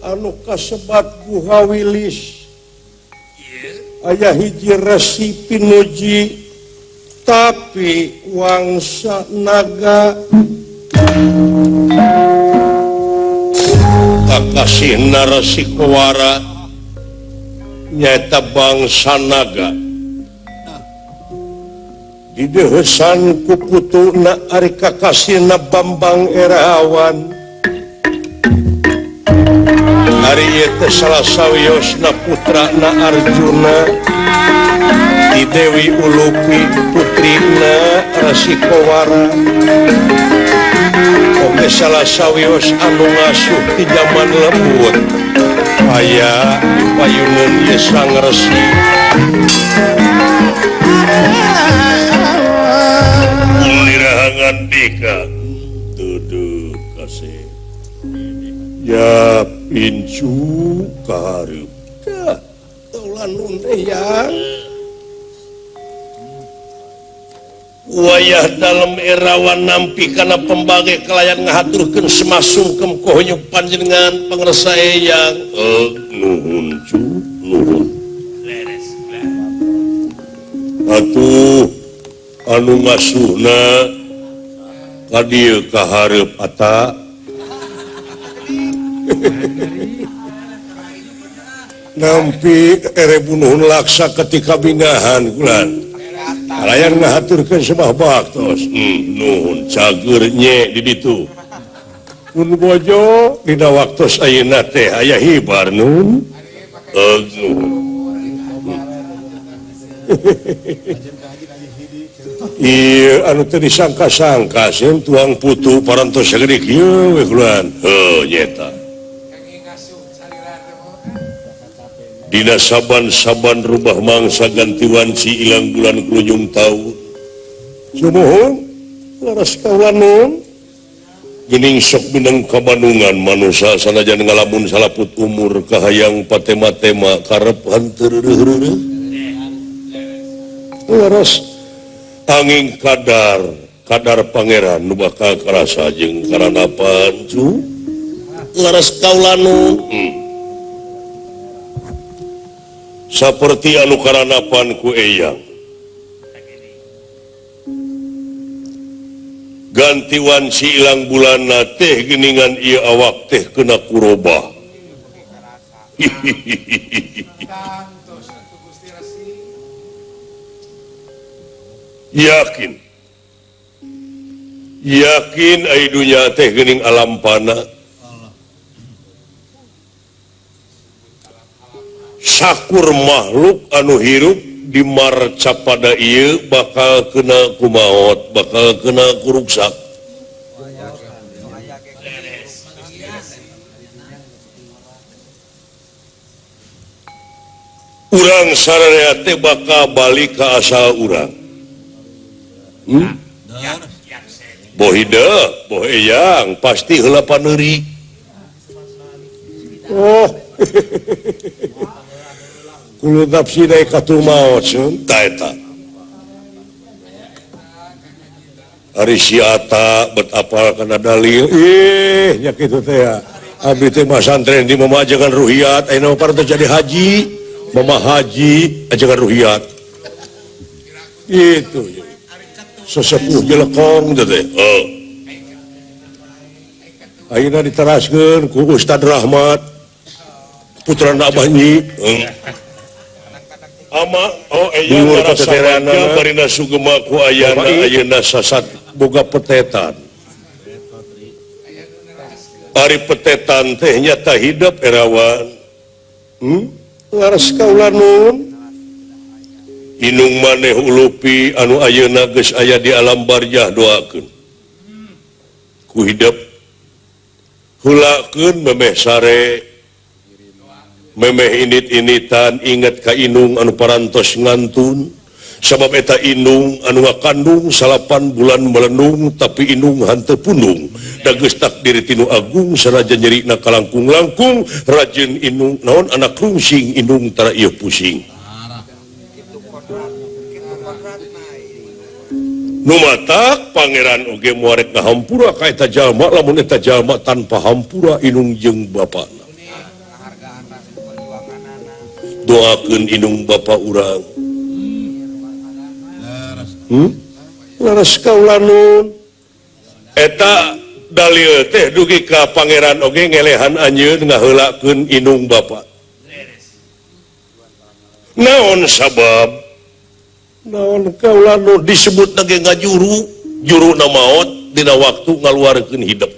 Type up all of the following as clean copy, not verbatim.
anu kasebat Guha Wilis aya hiji resi pinuji tapi wangsa naga kakasih narasi kewara nyata bangsa naga didehesan ku putuna ari kakasihna Bambang Erawan hari ieu salah sawiosna putrana Arjuna di Dewi Ulupi putrina Rasi Kowara oge salah sawios anu ngasuh di zaman lembut aya payuneun ieu sang resi lirahangan dika duduh kasih ya pincu karep teulan yang wayah dalam Erawan nampi kana pembagai kelayan ngahaturkeun semasungkem kohonyuk panjenengan pangresa eyang nuhun cu nuhun atuh anu ngasuhna ka dieu ka hareup ata nampi erebunuhun laksa ketika binahan kulan kalayan ngahaturkeun semah baktos nuhun cager nye di ditu pun bojo dina waktos ayeuna teh aya hibar nun iya anu teu disangka-sangka sen tuang putu parantos sageudeuk ieu we kulan heuh nyeta dina saban-saban rubah mangsa gantiwan si ilang bulan kulunjung tahun sumuhun laras kaulanon geuning sok mineng kabandungan manusia sanajan ngalamun salaput umur kahayang patema-tema karep hanteureuh laras angin kadar pangeran nu bakal karasa jeung karanapan cu laras kaulanon saperti anu karanapan ku eyang gantiwan si ilang bulanna teh geuningan ieu awak teh kena kurobah yakin ai dunya teh geuning alam pana sakur makhluk anu hirup di marca pada ieu bakal kena kumaot bakal kena kuruksak urang sararea teh bakal balik ke asal urang boh hideup boh eyang pasti heula paneuri oh kulo nafsi dai katul maot sun ta eta ari si ata bet apal kana dalil nya kitu teh ya abdi teh mah santren di mamajengan ruhiyat ayeuna pareng jadi haji mama haji ajengan ruhiyat itu sesepuh jelekong teh ayeuna diteraskeun ku Ustad Rahmat putrana Abah Nyi ama eyang ngarasa bagja barina sugema ku ayana ayeuna sasat boga petetan Ari petetan teh nyata hidup erawan. Laras kaula nun. Inung maneh ulupi anu ayeuna geus aya di alam barzah doakeun. Ku hidup hulakeun memeh sare. Memeh init-initan inget ka inung anu parantos ngantun. Sabab eta inung anu ngakandung 8 bulan melenung tapi inung hanteu punung da geus takdir tinu agung saraja nyerina kalangkung-langkung rajin inung naon anak rungsing inung tara ieu pusing nu matak pangeran oge moarek ngahampura ka eta jalma lamun eta jalma tanpa hampura inung jeung bapana doakeun inung bapa urang laras kaula nun eta dalil teh dugi ka pangeran oge ngelehan anjeun ngaheulakeun inung bapa naon sabab naon kaula nun disebut lagi ngajuru juru na maot dina waktu ngaluarkeun hidup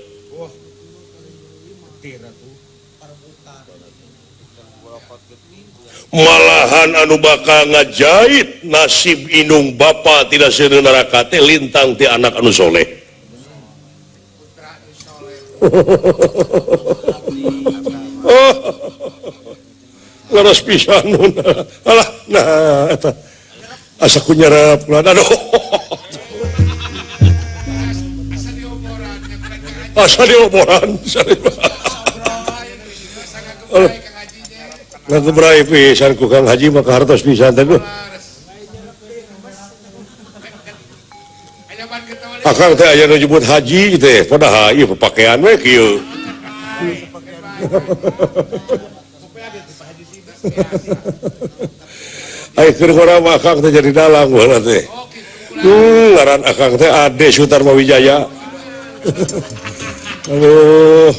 malahan anu bakal ngajait nasib inung bapa tidak seueur neraka teh lintang ti anak anu soleh. Laras pisan nun. Alah nah eta asa ku nyerep aduh. Asa dioboran. Ngagebrai pisan ku Kang Haji mah hartos pisan teh. Akang teh aya nu nyebut haji teh, padahal ieu pakaian we kieu. Ai keur urang akang teh jadi dalang baheula teh. Ngaran akang teh Ade Sutarma Wijaya. Aduh.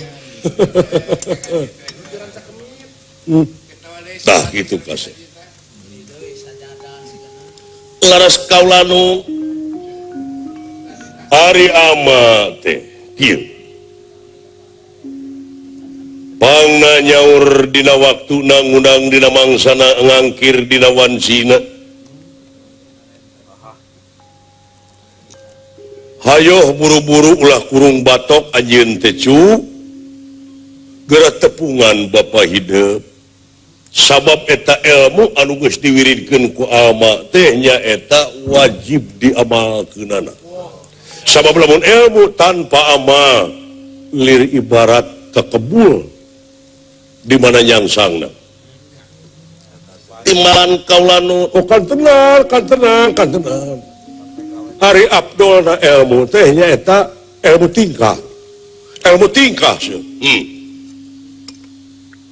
Tah gitu kasih. Laras kaula nu ari ama teh kieu. Pangna nyaur dina waktuna ngundang dina mangsana ngangkir dina wansina. Hayoh buru-buru ulah kurung batok anjeun teh cu. Geura tepungan bapa hidup. Sabab eta ilmu anu geus diwiridkeun ku ama teh nya eta wajib diamalkeunana. Sabab lamun ilmu tanpa amal lir ibarat kekebul di mana nyangsangna. Timbalan kaula nu kan tenang. Ari Abdulna ilmu teh nya eta ilmu tingkah. Ilmu tingkah sih.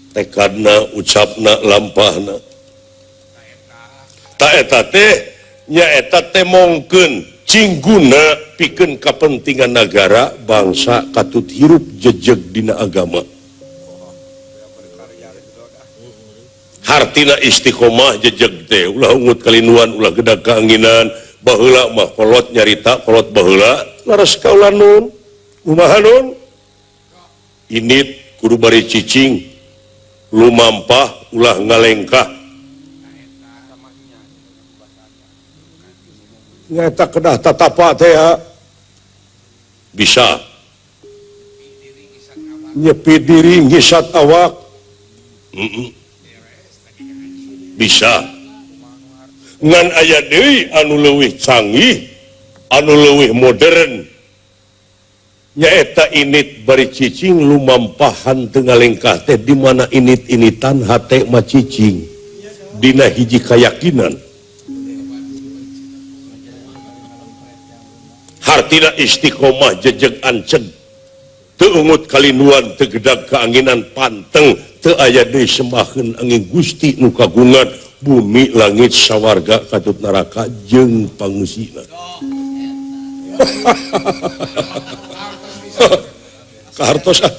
Tekadna ucapna lampahna ta eta teh nya eta teh mongkeun cingguna pikeun kapentingan negara bangsa katut hirup jejeg dina agama hartina istiqomah jejeg teh ulah ungut kalinuan ulah gedag kaanginan baheula mah kolot nyarita kolot baheula laras kaula nun kumaha nun init kudu bari cicing lumampah ulah ngalengkah nyata kedah tatapa teh bisa nyepi diri ngisat awak bisa ngan aya deui anu leuwih canggih anu leuwih modern nyaeta init bari cicing lumampahan teu ngalengkah teh di mana init-initan hate mah cicing dina hiji kayakinan hartina istiqomah jejeg anceg teu ungut kalinuan teu gedag kaanginan panteng teu aya deui sembahkeun angin Gusti nu kagungan bumi langit sawarga katut neraka jeung pangusina kahartosan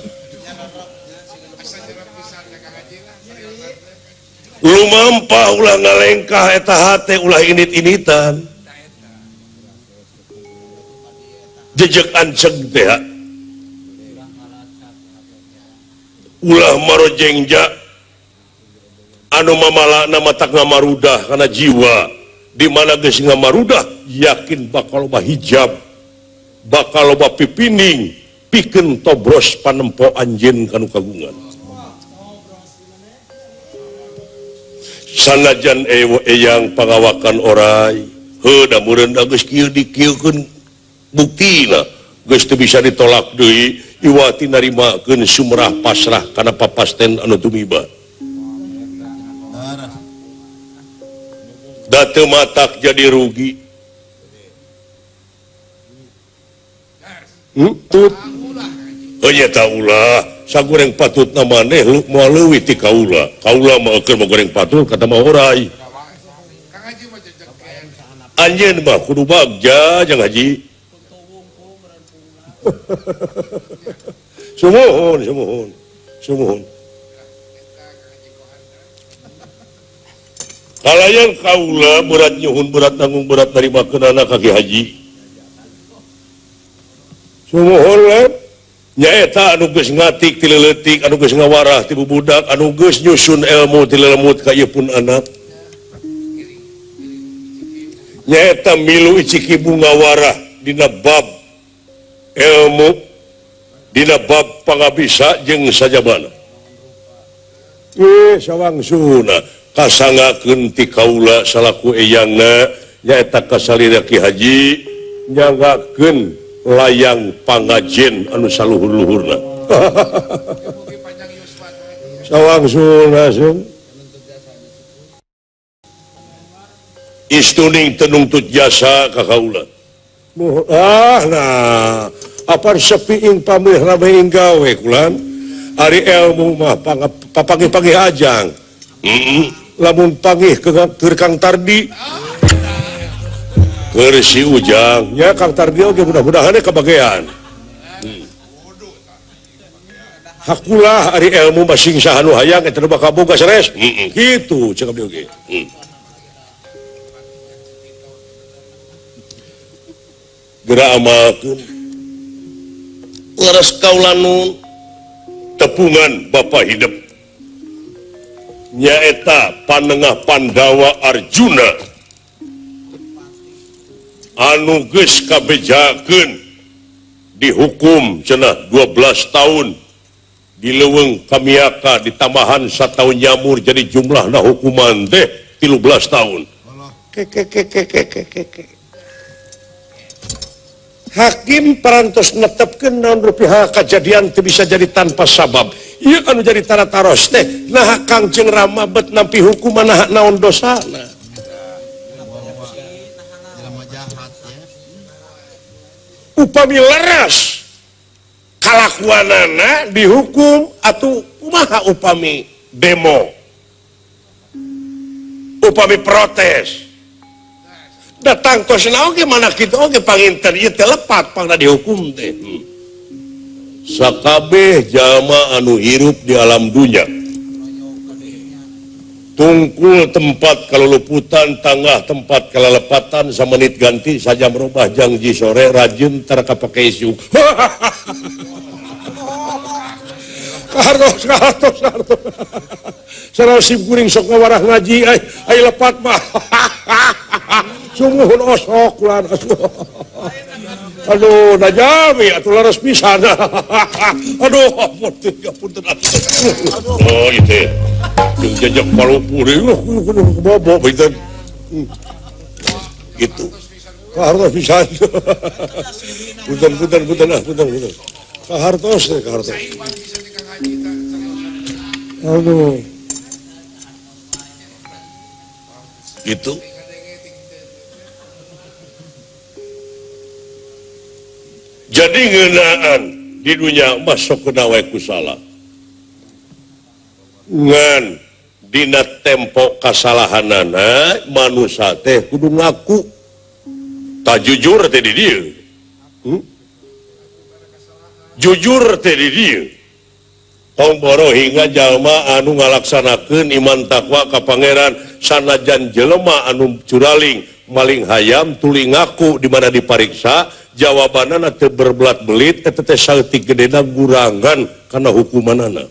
lumampah ulah ngalengkah eta hate ulah init-initan jejeg anceg teh ulah marojengja anu mamala nama tak ngamarudah karena jiwa di mana geus ngamarudah yakin bakal loba hijab bakal loba pipining pikeun tobros panempo anjeun kanu kagungan sanajan eyang pangawakan orai heuh da meureun da geus kieu dikieukeun buktina geus teu bisa ditolak deui iwati narimakeun sumrah pasrah kana papasten anu tumiba da teu matak jadi rugi tut nya ulah sagoreng patut na maneh lu moal leuwih ti kaula mah keur goreng patut kata mah orai anjeun mah kudu bagja jang haji sumuhun kalayan kaula berat nyuhun berat nanggung berat narimakeun anak kaki haji sumuhun lan nyaeta anu geus ngatik ti leuletik anu geus ngawarah ti bubudak anu geus nyusun ilmu ti lelemut ka ieu pun anak nyaeta milu iciki bunga warah dina bab ilmu dina bab pangabisa jeung sajabana sawangsuna kasangakeun ti kaula salaku eyangna nyaeta kasalira Ki Haji nyanggakeun layang pangajen anu saluhur-luhurna sawangsuna istuning tenungtut jasa ka kaula nah apa sepiing pamih rameing gawe kulan ari ilmu mah papangih-pangih ajang lamun pangih keur Kang Tardi keur si Ujang nya Kang Tardi oge mudah-mudahan kabagean hakulah ari ilmu masing sahanu hayang eta bakal boga sanes kitu ceuk abdi oge geura amalkeun leres kaula nun tepungan Bapa hidup nyaeta Panengah Pandawa Arjuna anu geus kabejakeun dihukum cenah 12 tahun di leuweung Kamiaka ditambahan 1 tahun nyamur jadi jumlahna hukuman teh 13 tahun hakim parantos netepkeun naon rupiah kejadian teu bisa jadi tanpa sabab ieu anu jadi tara taros teh nah Kang jeung Rama bet nampi hukuman naon dosana upami leres kalakuanana dihukum atuh kumaha upami demo upami protes datang tosna oge mana kitu oge panginten ieu teh lepat pangna dihukum teh sakabeh jalma anu hirup di alam dunya tungkul tempat kaluluputan tangah tempat kalalepatan samenit ganti saja merubah janji sore rajin tara kapake isu kahartos sarasip kuring sok ngawarah ngaji ai lepat mah sumuhun osok lan aduh najami atuh laras pisan aduh punten oh itu jeung jajak palupur bobo pinten gitu kahartos pisan punten kahartos aduh gitu jadi ngeunaan di dunia masuk ke nawe kusala ngan dina tempo kasalahanana manusia teh kudu ngaku tak jujur teh di dieu jujur teh di dieu tong boro hingga jalma anu ngalaksanakeun iman takwa ka pangeran sanajan jelema anu curaling maling hayam tuli ngaku di mana dipariksa jawabanana teu berbelat belit eta teh saeutik gedena gurangan kana hukumanana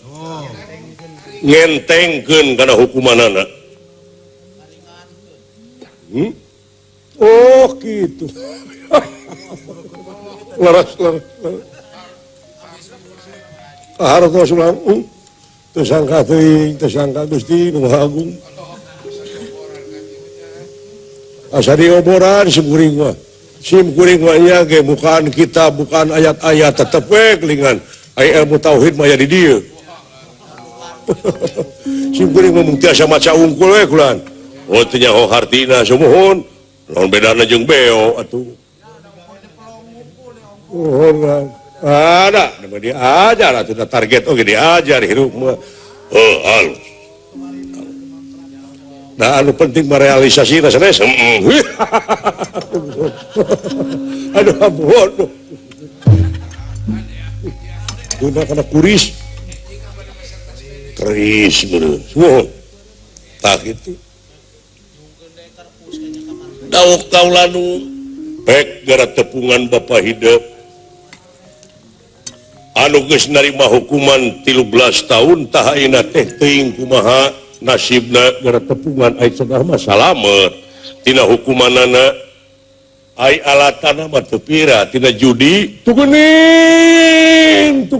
ngentengkeun kana hukumanana. Oh gitu. Laras. Hartos ulang. Tersangka teuing, tersangka Gusti Nu Maha Agung. Asa dioboran simkuring mah. Simkuring mah nya ge bukan kitab, bukan ayat-ayat, tetep we kelingan. Ai ilmu tauhid mah aya di dieu. Simkuring mah mung tiasa maca ungkul we kulan. Oh teu nyaho hartina sumuhun. Naon bedana jeung beo atuh. Oh, ada, nama diajar atuh target oge diajar hirup mah. Halus. Nah, anu penting merealisasikan sanes. Aduh, ampun. Guna kana kuris. Keris bener. Tak itu. Dauk kaulanu pek gara tepungan Bapa hidup. Anu geus narima hukuman 13 tahun tah ayeuna teh teuing kumaha nasibna gara tepungan ai cenah mah salamet tina hukumanana ai alatana mah teu pira tina judi Tugening.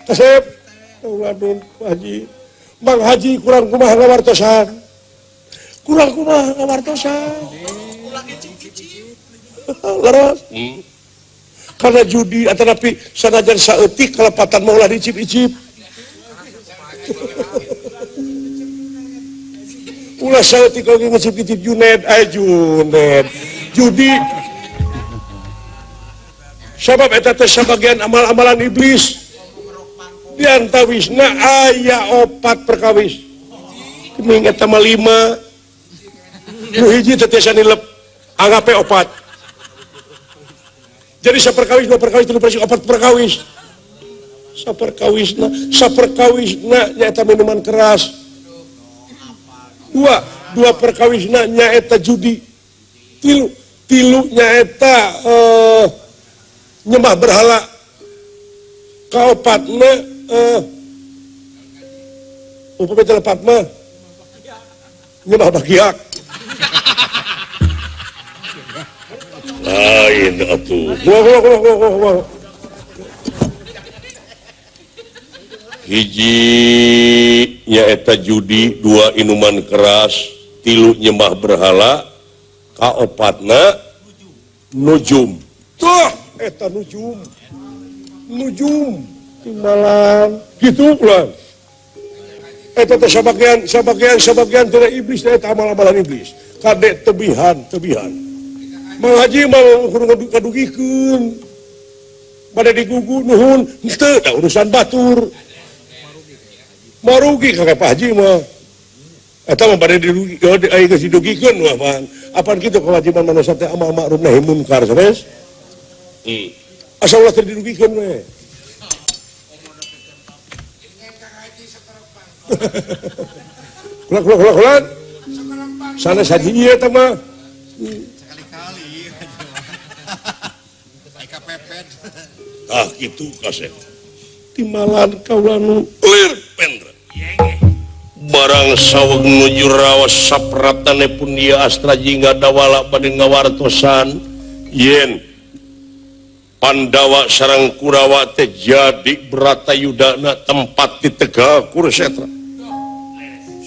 Kasep. Waduh, Pak Haji. Mang Haji kurang kumaha ngawartosan. Leres. Karena judi atanapi sanajan saeutik kalepatan mau ulah dicip-icip. Ulah saeutik oge ngicip-icip Junaid. Judi. Sabab eta teh sabagian amal-amalan iblis. Di antawisna aya 4 perkawis. Keming eta mah 5. Nu hiji teh tiasa nilep anggape 4. Jadi saperkawis, 2 perkawis, 3 perkawis, 4 perkawis. Saperkawisna nyaeta minuman keras. 2 perkawisna nyaeta judi. 3 nyaeta nyembah berhala. Kaopatna upami telepat mah nyembah bagiak. lain atuh. Wah. Hiji nyaeta judi, 2 inuman keras, 3 nyembah berhala, kaopatna nujum. Tuh, eta nujum timbalan gitu ulang. Eta teh sabagian tina iblis eta amal-amalan iblis. Kadek tebihan. Mang Haji mau kadugikeun. Bade digugu nuhun henteu da urusan batur. Marugi ka Pak Haji mah. Eta mah bade dirugi ai geus didugikeun mah pan. Apan kitu kewajiban manusia teh amar ma'ruf nahi munkar sanes. Asa ulah teu dirugikeun we. Kulak. Sanes haji ieu eta mah. Gitu kaset. Timbalan kaulanu Lir pendra. Barang saweg nuju raos sapratane pun dia astra jingga dawala bade ngawartosan yen Pandawa sareng Kurawa teh jadi Bratayudana tempat di Tegal Kurusetra.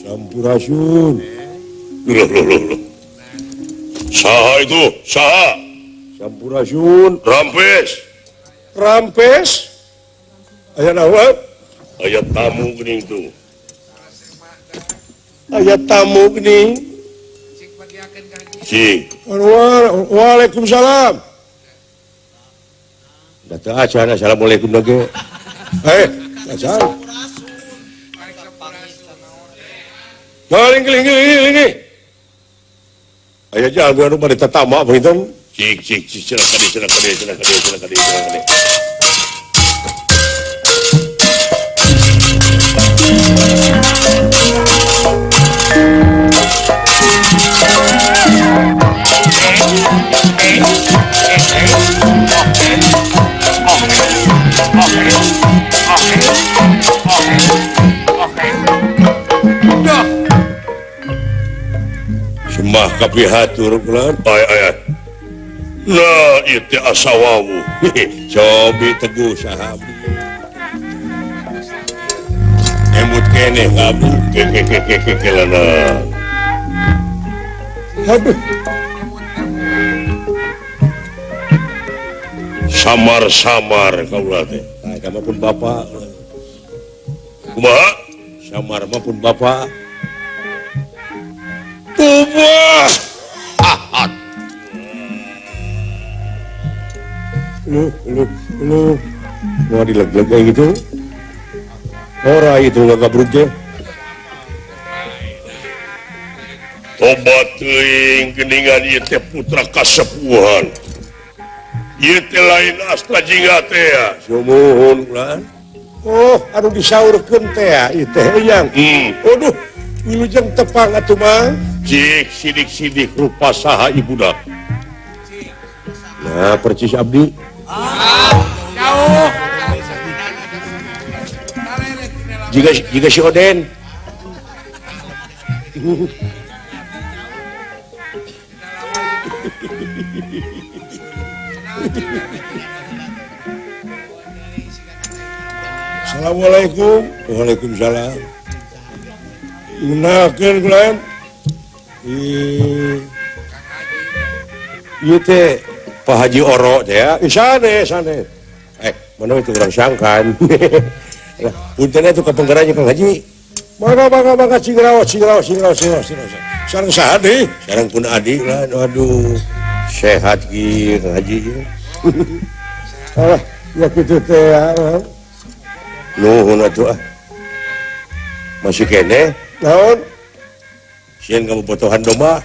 Sampurasun. Loh. Saha itu? Saha? Sampurasun. Rampes. Aya naon? Aya tamu geuning tuh. Aya tamu geuning. Cing. Waalaikumsalam. Datang acara assalamualaikum lagi. Acara. Ini. Aya jago anu bade tatama begitu. Cik, silakan. kapihatur bulan nah itu asawawu cobi teguh sahabi emut kene ngabdi kelana aduh samar-samar kaulah teh kamu pun bapak kumaha samar maupun bapak tubah ahat lu mau dileg-leg kayak gitu orang itu nggak gabruk ya tobat teuing geningan ieu teh putra kasepuhan ieu teh lain astra jingga teh ya sumuhun ulah oh anu disaurkeun teh ya ieu teh yang aduh wilujeng tepang atuh mah cik sidik-sidik rupa saha ibudak nah percis abdi jauh jika si Oden Assalamualaikum. Waalaikumsalam. Gunakeun kulaan. Ieu teh Pak Haji Oro teh ya. Sane. Mana itu urang sangkan. Punten itu kapenggerannya Kang Haji. Mangga cingraos. Sareng saha deui? Sareng pun adik lah. Aduh. Sehat ki Kang Haji. Alah, ya kitu teh ya. Nuhun atuh masih kene naon sieun kamu potohan domba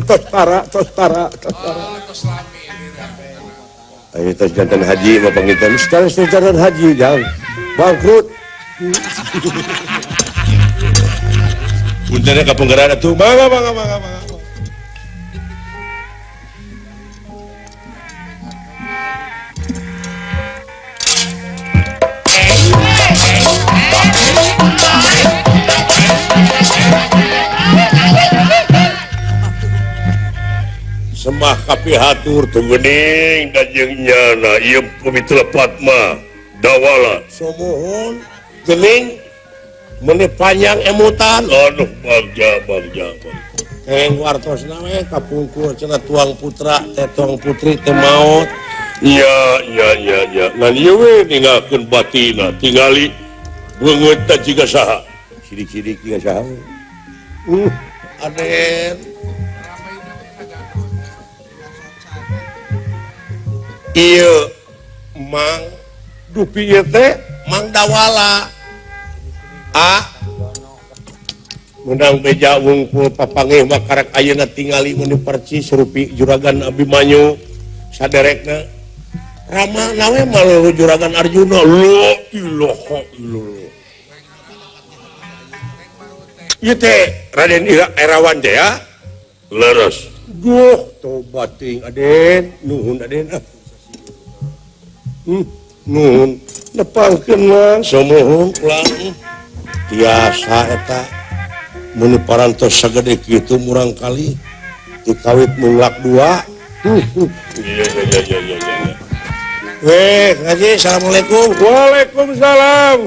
tos tara ayo tos jantan haji mah pangitan sekarang jantan haji jangan bangkrut puntenna kapenggeran atuh mangga semah kapihatur tunggening danjeung nyana ieu pamitra Padma dawala somohon geuning meuni panjang emutan aduh bagja keng wartosna we kapungkur cenah tuang putra teh tuang putri teh maot iya ngan ieu we ninggalkeun batina tingali beungeut teh jiga saha sidik-sidik jiga saha Aden iya mang dupi ieu teh mang dawala menang beja wungkul papangeh makarek ayeuna tingali mun percis rupi juragan Abimanyu saderekna rama nawe malu juragan Arjuna la ilaha illallah ieu teh Raden Erawan teh ya leres duh tobat ting Aden nuhun Aden nuhun nepangkeun mah samohon ulang tiasa eta mun parantos sagede kitu murang kali dikawit mulak dua iya Haji assalamualaikum waalaikumsalam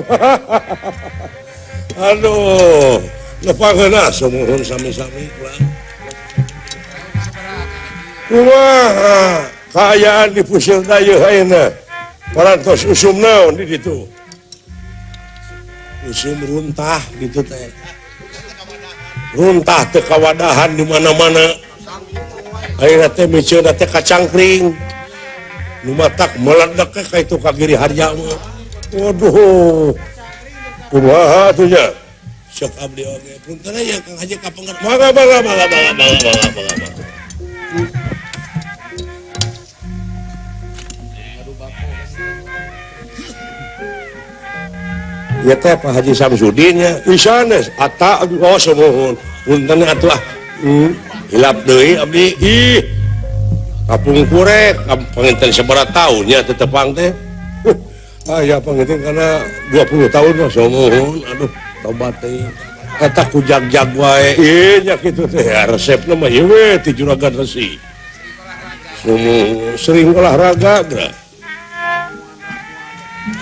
aduh nepangkeun samohon sami-sami ulang kumaha kaayaan di Pusir Dayeuh ayeuna parantos usum naon di ditu usum runtah gitu teh runtah teu kawadahan di mana-mana ayeuna teh miceuna teh kacangkring nu matak meledak ka itu ka Giri Harja mah waduh kumaha atuh nya sok abdi oge punten aya Kang Haji kapengger mangga ya teh Pak Haji Samsudin ya isanes ata oh samohon punten atuh hilap deui abdi ih kapungkurek panginten sabaraha taun nya teu tepang teh ya panginten kana 20 tahun mah samohon aduh tobat teh kata kujag-jag wae nya kitu teh resepna mah ieu we ti Juragan Resi sering olahraga gra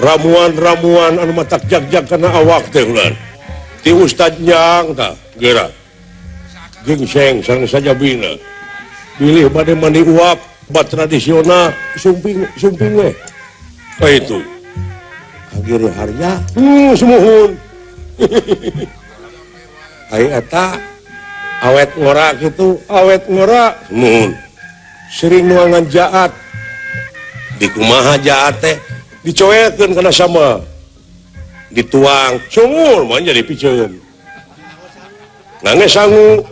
ramuan-ramuan anu matak jag-jag kana awak teh ulah ti Ustad Nyang tah geura gingseng sareng sajabina pilih bade mani uap obat tradisional sumping we ka itu kagir harja sumuhun ai eta awet ngora gitu awet ngora sumuhun sering nuangan jaat di kumaha jaat teh dicoekeun kana sama dituang sumur mah jadi piceun ngangge sangu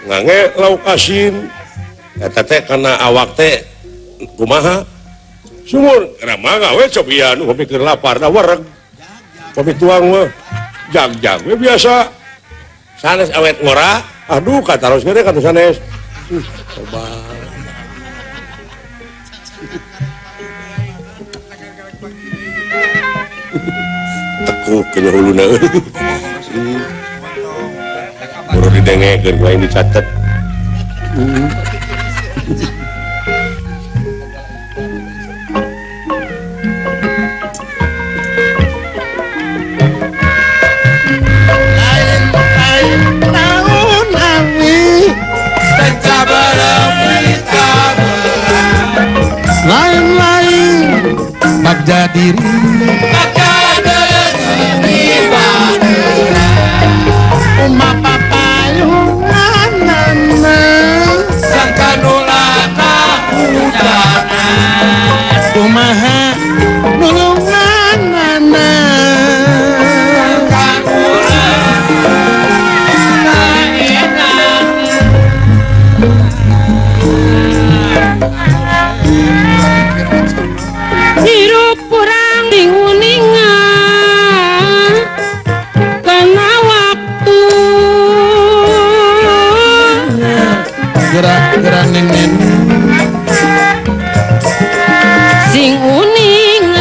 ngangge lauk asin eta teh kana awak teh kumaha sumur ramaga we cobian kopi keur lapar da wareg kopi tuang mah jag-jag we biasa sanes awet ngora aduh kataros gede katu sanes coba tekuk kena huluna baru didengekeun ku aing dicatet lain-lain bagja diri uma papayunganana sangkanulaka hujanan kumaha nulunganana hirup kurang diuningan karena waktu gerak-gerak nenen sing uningan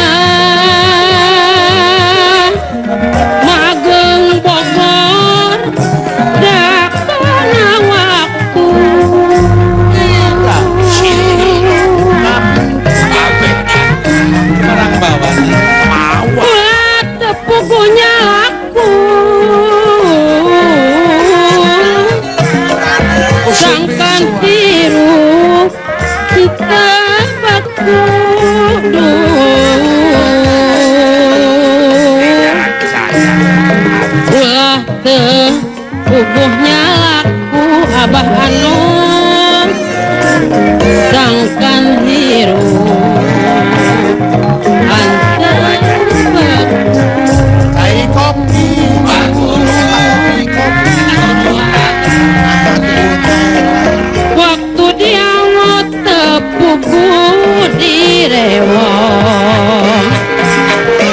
mageng Bogor dak karena waktu barang bawaan buat tepugunya aku sangkan hirup kita bakudu ulah tepuguhnya laku abah anu sangkan hirup kai kopi waktu dia mau tepugu direwong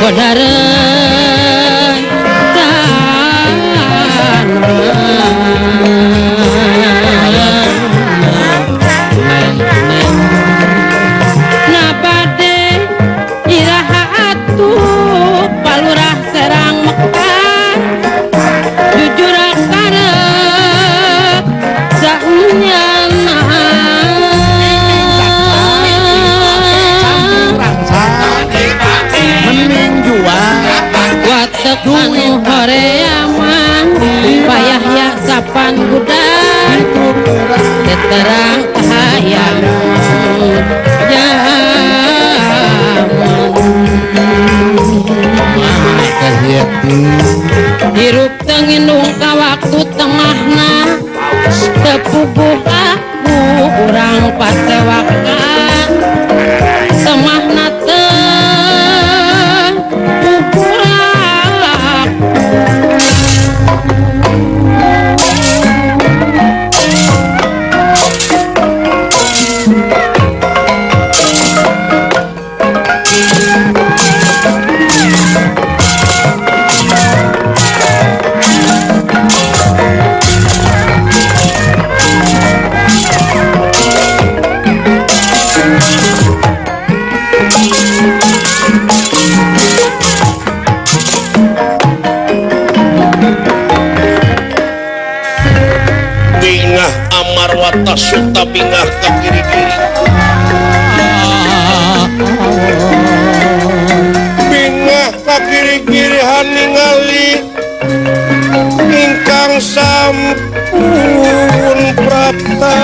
kodaren nabade iraha atuh palurah serang Mekar jujur karep saenyana mending jual watek anu horeaman payah ya sapan gudan teterang hayang kahiyati hirup tengindung ka waktu tengahna tepuguh aku urang pasewakan temahna teh pukulak bingah ka kiri-kiri. Bingah ka kiri-kiri ningali ingkang sampun prapta.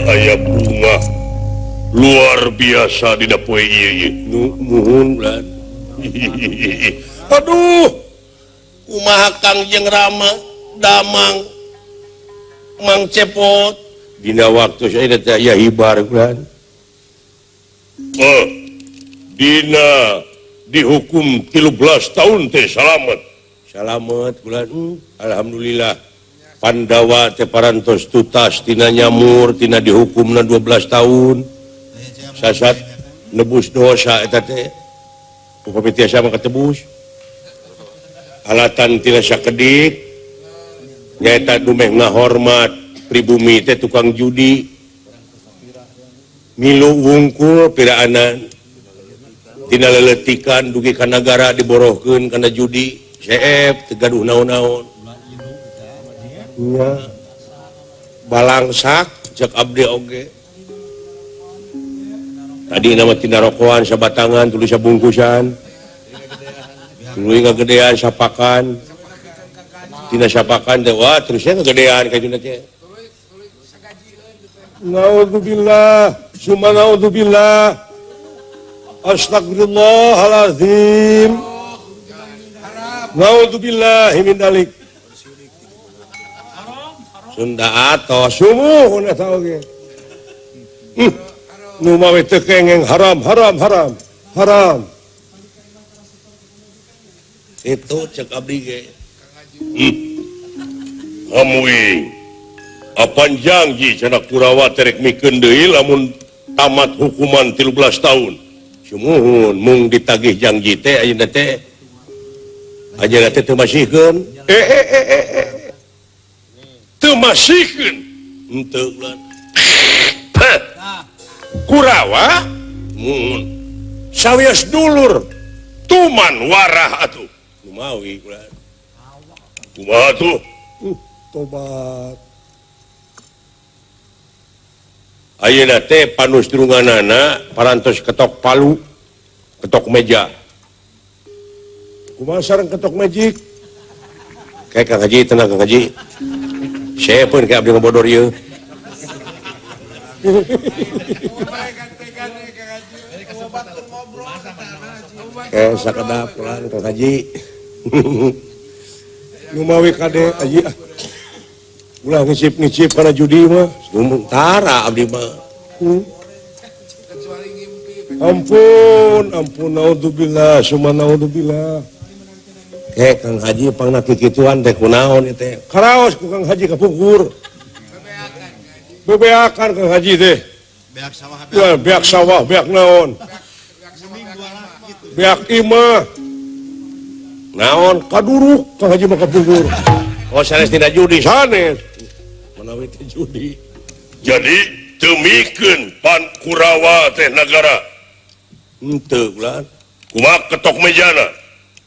Aya bunga luar biasa di poe ieu. Nuhun ulan. Aduh, kumaha Kangjeng Rama damang Mang Cepot dina waktu saya teh aya hibar ulan. Dina dihukum 13 tahun teh salamet. Salamet ulan. Alhamdulillah. Pandawa teh parantos tutas tina nyamur tina dihukumna 12 tahun. Sasat nebus dosa eta teh. Upami tiasa mah katebus. Alatan tina sakedik nyaeta dumeh ngahormat pribumi teh tukang judi. Milu wungkul piraanan tina leletikan dugi ka nagara diborohkeun kana judi. Seep teu gaduh naon-naon. Nya balangsak cek abdi oge. Tadi nama tina rokokan sabatangan tuluy sabungkusan. Tuluy ngagedean sapakan. Tina sapakan teh wah terusnya ngagedean ka juna teh. Naudzubillah, summa naudzubillah. Astagfirullahalazim. Naudzubillahi min dzalik. Sunda atos sumuh eta oge. Nu mawe teu kengeng haram. Itu cek abdi ge. Hamuing. Apan janji cenah Kurawa terek mikeun deui lamun tamat hukuman 13 tahun. Sumuhun mung ditagih janji teh ayeuna teh. Ayeuna teh teu masihkeun. Teu masihkeun. Henteu ulan. Kurawa mun sawias dulur tuman warah atuh kumawi ulan. Kumaha tuh? Tobat. Ayeuna teh panusturunganana parantos ketok palu, ketok meja. Kumaha sareng ketok magic? Kayak Kang Haji, tenang Kang Haji. Saya pun kayak abdi ngabodor ieu. Kayak sakedap ulang Kang Haji. Numawi kade Haji ah. Ulah ngicip kana judi mah, sementara abdi mah. Ampun, naudzubillah, summa naudzubillah. Kang Haji pangna kikituan teh kunaon ieu teh? Karaos ku Kang Haji kapungkur. Bebeakan Kang Haji teh. Beak sawah. Ya, beak sawah, beak naon? Beak imah. Naon kaduruk Kang Haji mah kapungkur. Oh, sanes tina judi sanes. Manawi teh judi. Jadi teu mikeun pan Kurawa teh nagara. Henteu ulah. Kumaha ketok mejana?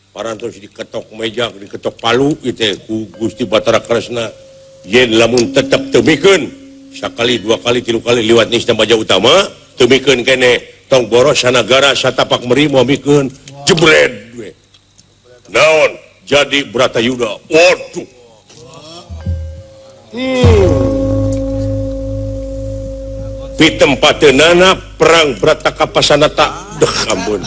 Parantos diketok meja, diketok palu gitu ku Gusti Batara Kresna. Yen lamun tetep teu mikeun sakali, dua kali, tilu kali liwat Nisna Baja Utama, teu mikeun kene tong boros sanagara satapak meri moal mikeun jebred we. Naon? Jadi Bratayuda. Waduh. Pitempat-teunana perang Bratakapasana deh ampun.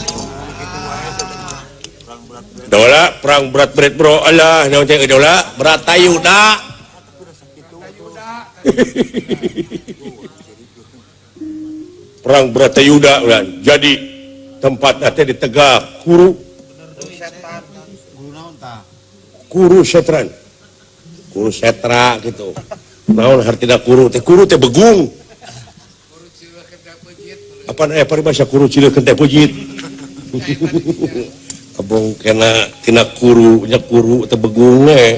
Dola perang berat bro Allah naon teh dola Bratayuda. Perang Bratayuda ulah. Jadi tempat teh di Tegak Kuru Setran. Kuru Setra gitu. Naon hartina kuru teh begung. Apa paribasa kuru Cileukeun teh pujit. Abong kena tina kuru nya kuru teh begung we.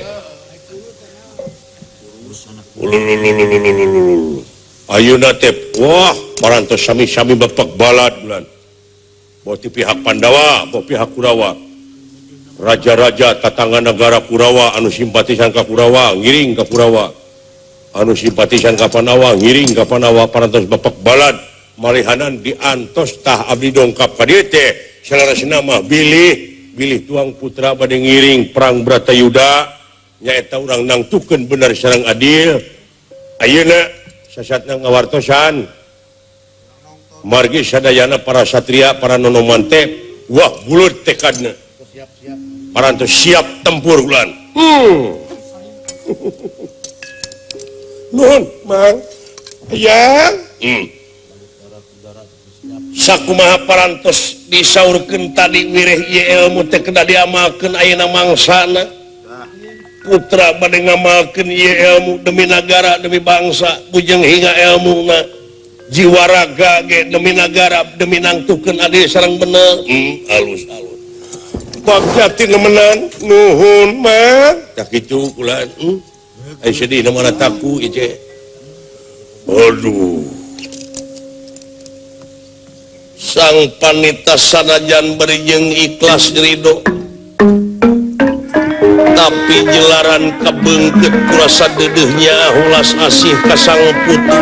Ayeuna teh wah parantos sami-sami bapek balad bulan. Bawa ti pihak Pandawa, bawa pihak Kurawa. raja-raja tatangga negara Kurawa anu simpatisan ka Kurawa ngiring ka Kurawa anu simpatisan ka Panawa ngiring ka Panawa parantos bapak balad malihanan diantos tah abdi dongkap ka dieu teh salarasna mah bilih tuang putra bade ngiring perang Bratayuda nyaeta urang nangtukeun bener sareng adil ayeuna sasatna ngawartosan margi sadayana para satria para nonoman teh wah bulut tekadna parantos siap tempur ulan Nuhun Mang ya sakumaha parantos disaurkeun tadi wireh ieu ilmu teh kedah diamalkeun ayeuna mangsana putra bade ngamalkeun ieu ilmu demi negara demi bangsa bujeng hingga ilmuna jiwa raga ge demi negara demi nangtukeun adil sareng bener alus-alus Bagjati nemenan nuhun Mang tak kitu ulan ai sedih mana taku ieu aduh sang panita sanajan berijeng ikhlas ridho tapi jelaran kabeungkeut kurasa deudeuhnya hulas asih ka sang putu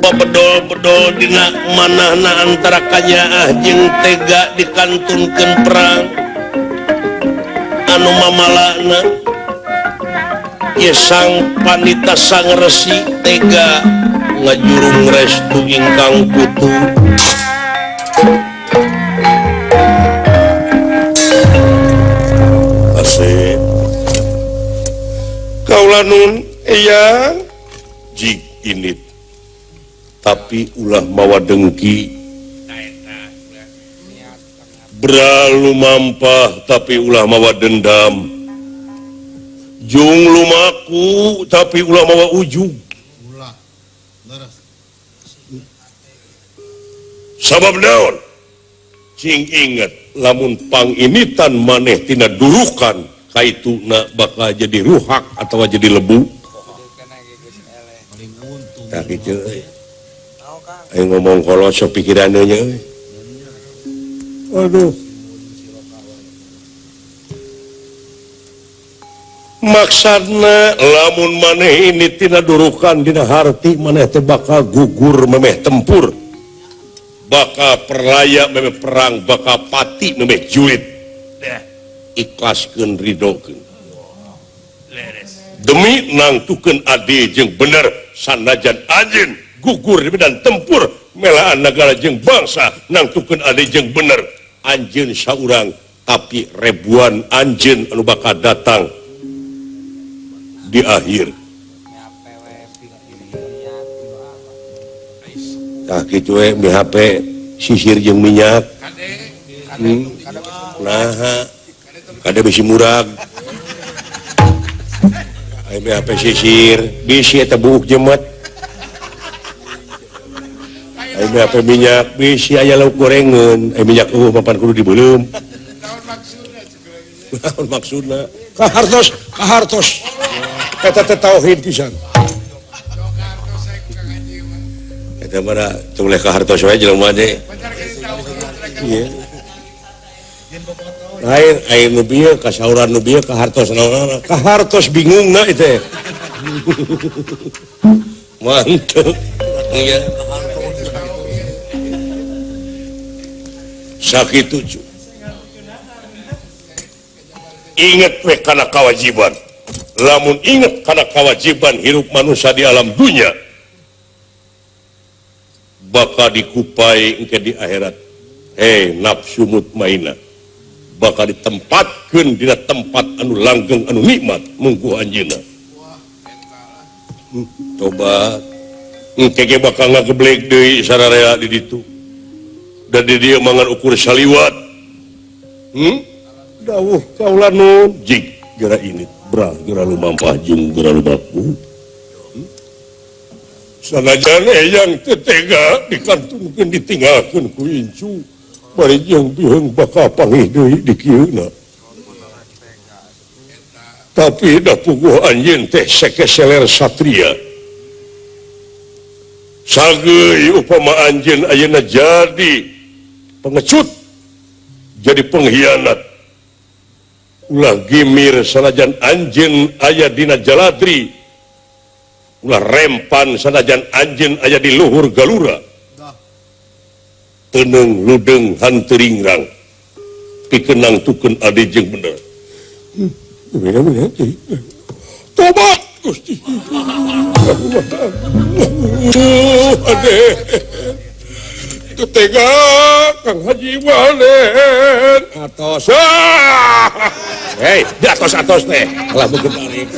babedol-bedol dina manahna antara kanyaah jeung tega dikantunkeun perang anu mamalana ieu sang panita sang resi tega ngajurung restu ingkang putu asih kaula nun eyang jig init tapi ulah mawa dengki bralu mampah tapi ulah mawa dendam jung lumaku tapi ulah mawa ujug sabab naon cing inget lamun panginitan maneh tina durukan kaituna bakal jadi ruhak atau jadi lebu tak kitu euy ngomong kolot sok pikiranna nya euy aduh maksudna lamun maneh ini tina durukan dina harti maneh teh bakal gugur memeh tempur bakal perlaya memeh perang bakal pati memeh julit ikhlaskeun ridokeun demi nangtukeun adi jeung bener sanajan anjeun gugur di medan tempur melaan negara jeung bangsa nangtukeun adi jeung bener anjeun saurang tapi ribuan anjeun anu bakal datang di akhir tak kitu we BHP sisir jeung minyak nah kade bisi murag ai BHP sisir bisi eta buuk jemet ai BHP minyak bisi aya lauk gorengeun ai minyak eueuh papan kudu dibeulem naon maksudna kahartos eta teh tauhid pisan eta mah teu leh kahartos wae jelema teh ieu lain aya nu bieu kasauran nu bieu kahartos naon kahartos bingungna teh mantep iya sakitu cu inget we kana kewajiban lamun inget kana kewajiban hirup manusia di alam dunia bakal dikupai engke di akhirat nafsu mutmainah bakal ditempatkeun dina tempat anu langgeng anu nikmat munggu anjeunna coba engke ge bakal ngageblek deui sararea di ditu dan di dieu mangan ukur saliwat dawuh kaula nun jig geura init bra geura lumampah jeung geura lumaku sanajan eyang tetega dikantunkeun ditinggalkeun ku incu bari jeung biheung bakal panggih deui di kieuna tapi da puguh anjeun teh sekeseler satria sageui upama anjeun ayeuna jadi pengecut jadi pengkhianat ulah gimir sanajan anjeun aya dina jaladri ulah rempan sanajan anjeun aya di luhur galura teneng ludeng hanteuringrang pikenang tukeun adi jeung bener tobat Gusti ade itu tega Kang Haji Walen atos hei di atos teh kalah begedarik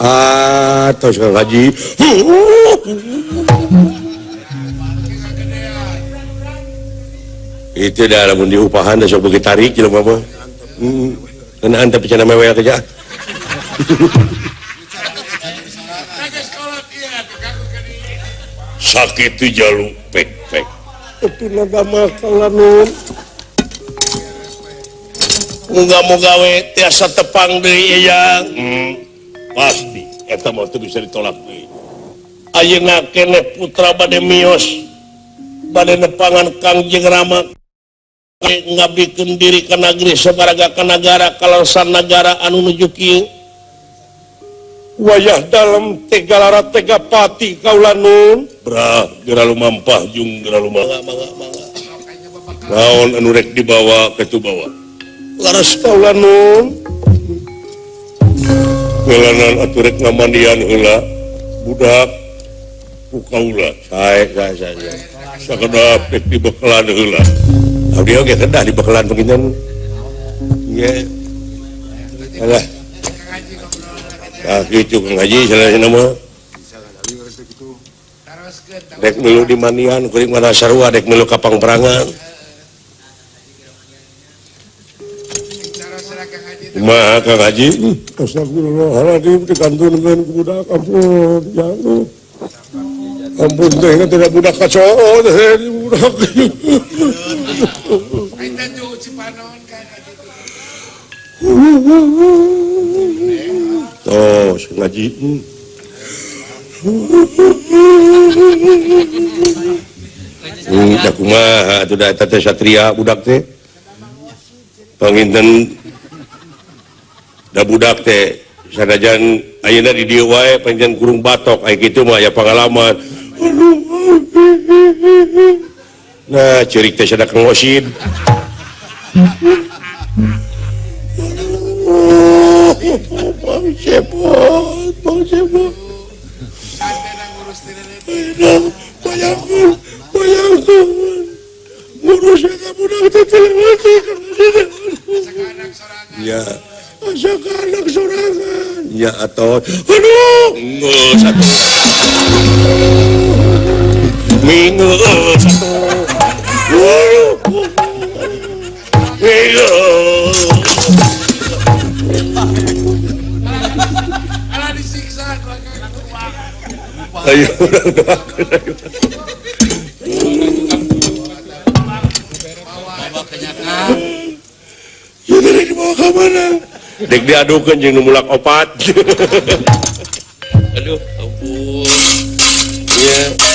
atos Kang Haji itu dah lamun diupahan dah sok begitu tarik jelema mah kenaan tapi cenah mewek kerja sakit tu jalu pek itu naga makalah nun moga-moga we tiasa tepang deui ya pasti eta mah teu bisa ditolak deui ayeuna keneh putra bade mios bade nepangan Kangjeng Rama ngabdikeun diri ka nagri sabaraga ka nagara kalausan nagara anu nuju kieu wayah dalam tega lara tega pati kaula nun brah geura lumampah jung geura lumampah naon anu rek dibawa ka tu bawa laras kaula nun ngelanan atuh rek ngamandian heula budak ku kaula sae sakedap rek dibekalan heula abdi oge kedah dibekalan penginten nge alah kitu Kang Haji salahna mah dek milu di manian kuring mana sarua dek milu kapang perangan kumaha Kang Haji astagfirullahaladzim dikantunkeun ku budak ampun jangan ampun teh tidak budak kacau teh budak oh Ngaji da kumaha atuh da eta teh satria budak teh panginten da budak teh sanajan ayeuna di dieu wae panjenengan kurung batok aya kitu mah aya pangalaman nah ceurik teh sada Kang Osid Bang Cepot bayangkan ngurus eta budak teh telewati ya asa ka anak sorangan ya atau aduh geus atuh minggu satu Alah disiksa ayo doakeun ayo bawa kenyataan ya tadi dibawa ke mana dek diadukeun jeung nu mulak opat aduh ampun ya